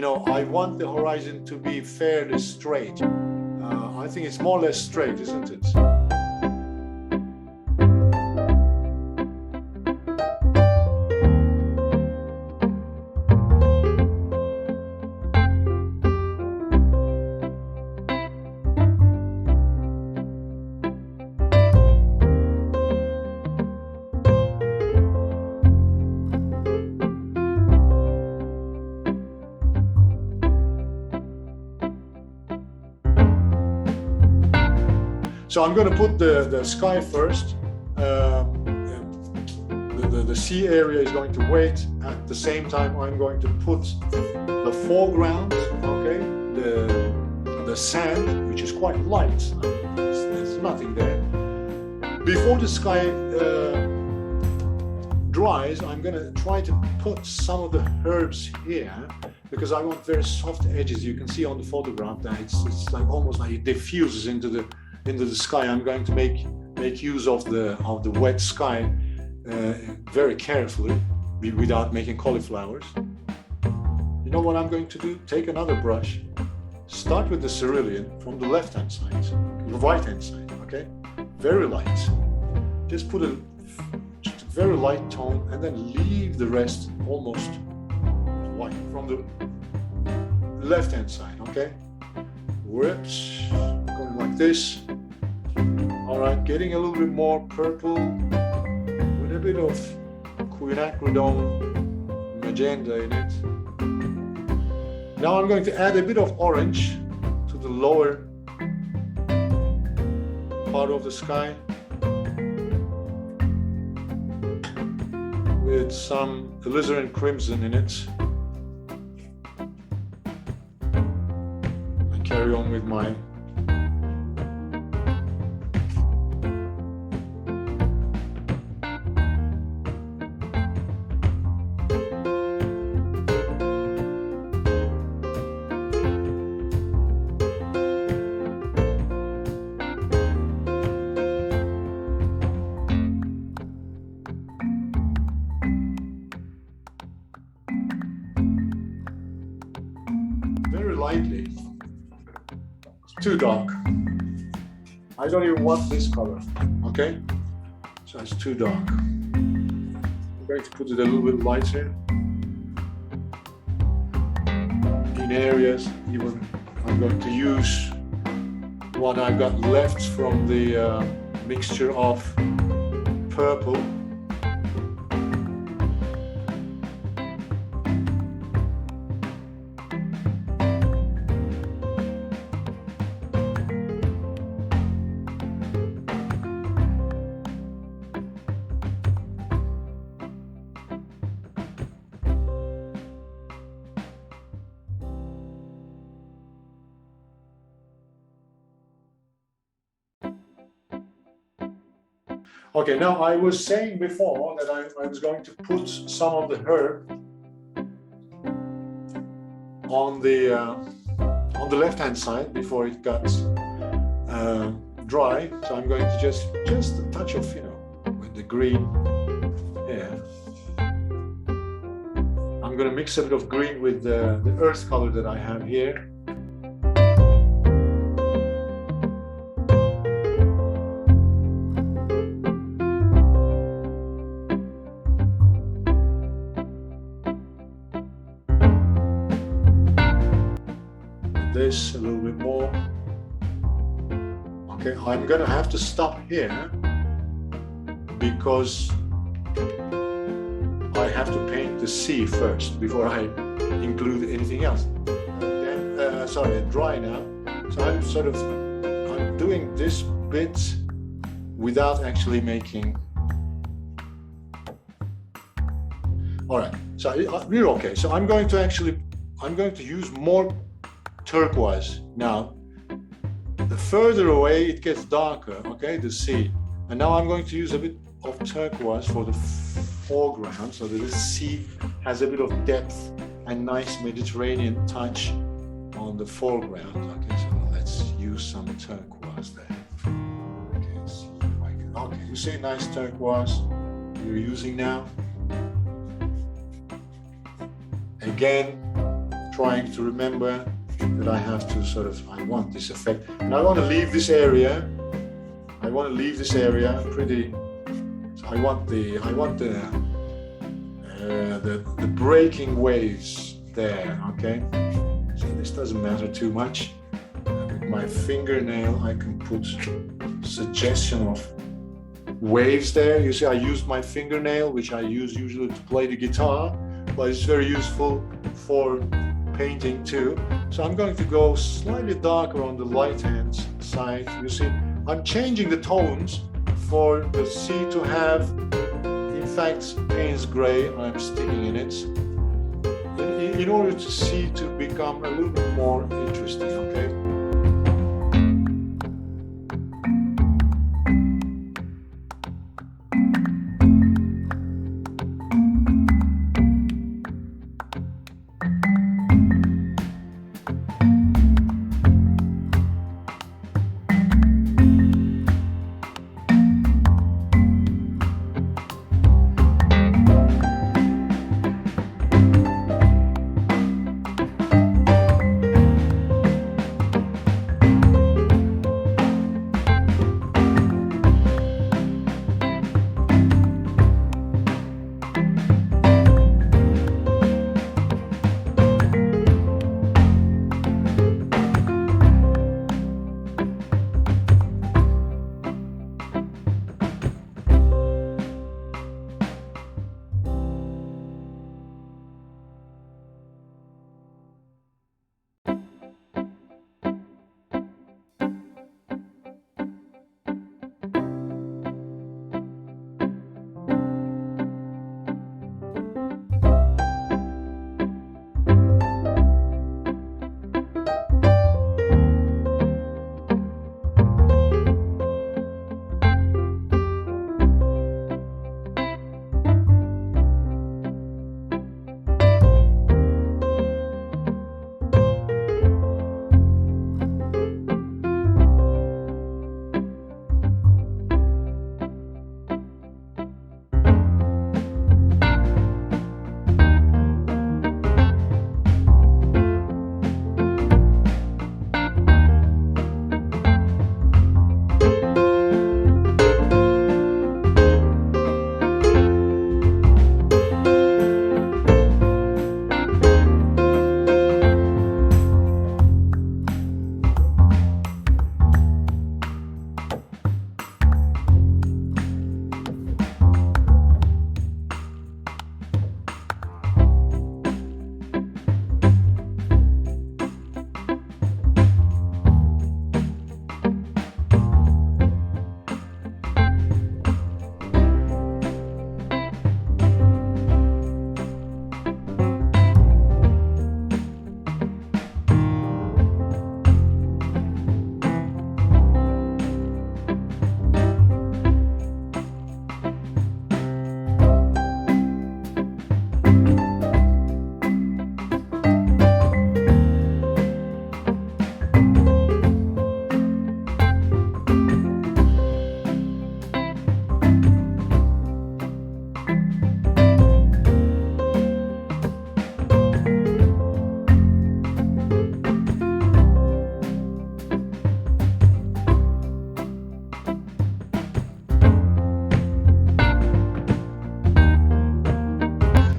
I want the horizon to be fairly straight. I think it's more or less straight, isn't it? So I'm going to put the sky first. The sea area is going to wait. At the same time, I'm going to put the foreground, okay, the sand, which is quite light. There's nothing there. Before the sky dries, I'm going to try to put some of the herbs here because I want very soft edges. You can see on the photograph that it's like almost like it diffuses into the sky. I'm going to make use of the wet sky very carefully without making cauliflowers. You know what I'm going to do? Take another brush, start with the cerulean from the left-hand side, the right-hand side, okay? Very light. Just put a very light tone and then leave the rest almost white from the left-hand side, okay? Whoops, going like this. All right, getting a little bit more purple with a bit of quinacridone magenta in it. Now I'm going to add a bit of orange to the lower part of the sky with some alizarin crimson in it. I carry on with my lightly. It's too dark. I don't even want this color, okay? So it's too dark. I'm going to put it a little bit lighter. In areas, even I'm going to use what I got left from the mixture of purple . Okay, now I was saying before that I was going to put some of the herb on the left-hand side before it got dry. So I'm going to just a touch of, with the green here. I'm going to mix a bit of green with the earth color that I have here. This a little bit more. Okay, I'm gonna have to stop here because I have to paint the sea first before I include anything else. Then, sorry, dry now. So I'm doing this bit without actually making. All right, so we're okay. So I'm going to use more turquoise. Now, the further away it gets darker, okay, the sea. And now I'm going to use a bit of turquoise for the foreground so that the sea has a bit of depth and nice Mediterranean touch on the foreground. Okay, so let's use some turquoise there. Okay, see if I can. Okay, you see nice turquoise you're using now. Again, trying to remember that I have to sort of, I want this effect. And I want to leave this area. I want to leave this area pretty, so I want the breaking waves there, okay? So this doesn't matter too much. With my fingernail, I can put suggestion of waves there. You see, I used my fingernail, which I use usually to play the guitar, but it's very useful for painting too. So I'm going to go slightly darker on the right-hand side. You see, I'm changing the tones for the sea to have, in fact, Payne's gray. I'm sticking in it in order to see to become a little bit more interesting, okay?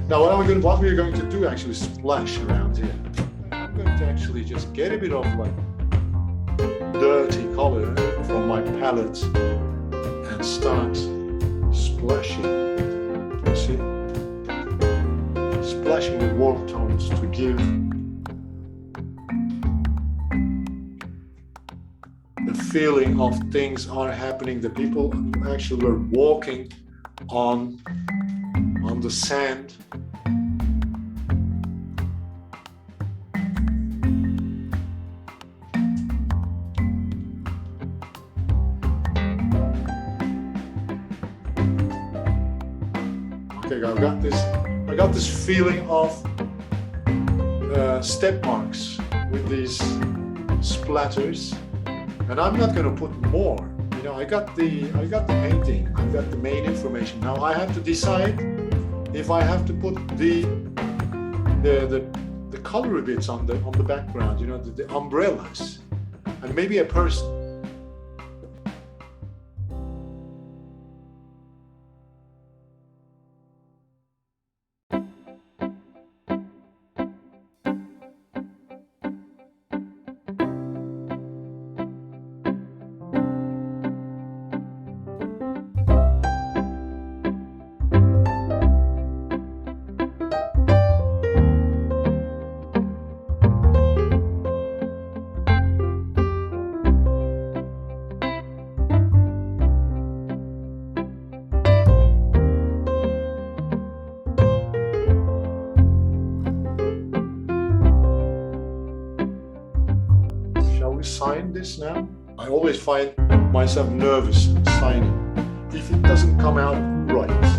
Now what we're going to do actually splash around here. I'm going to actually just get a bit of like dirty color from my palette and start splashing. You see? Splashing with warm tones to give the feeling of things are happening. The people actually were walking on the sand. Okay, I got this feeling of step marks with these splatters, and I'm not going to put more. You know, I got the painting, I got the main information. Now I have to decide if I have to put the the colory bits on the background, you know, the umbrellas, and maybe a person. Sign this now. I always find myself nervous signing if it doesn't come out right.